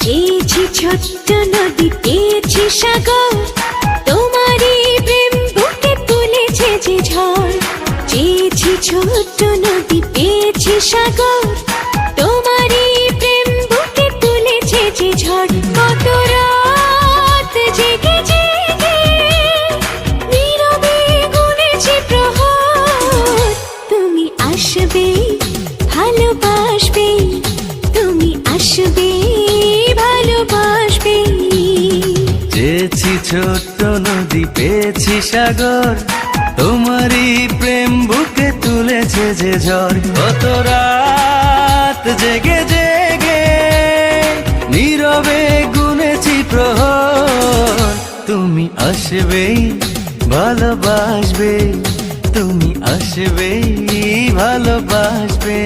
পেয়েছি ছোট্ট নদী, পেয়েছি সাগর, তোমারই প্রেম বুকে তুলেছে যে ঝড়। চেয়েছি ছোট্ট নদী, পেয়েছি সাগর, তোমারই প্রেম বুকে তুলেছে যে ঝড়। কত রাত জেগে জেগে নীরবে গুনেছি প্রহর, তুমি আসবে ভালোবাসবে, তুমি আসবে ভালোবাসবে। চেয়েছি ছোট্ট নদী, পেয়েছি সাগর, তোমারই প্রেম বুকে তুলেছে যে ঝড়। কত রাত জেগে জেগে নীরবে গুনেছি প্রহর, তুমি আসবে ভালোবাসবে, তুমি আসবে ভালোবাসবে।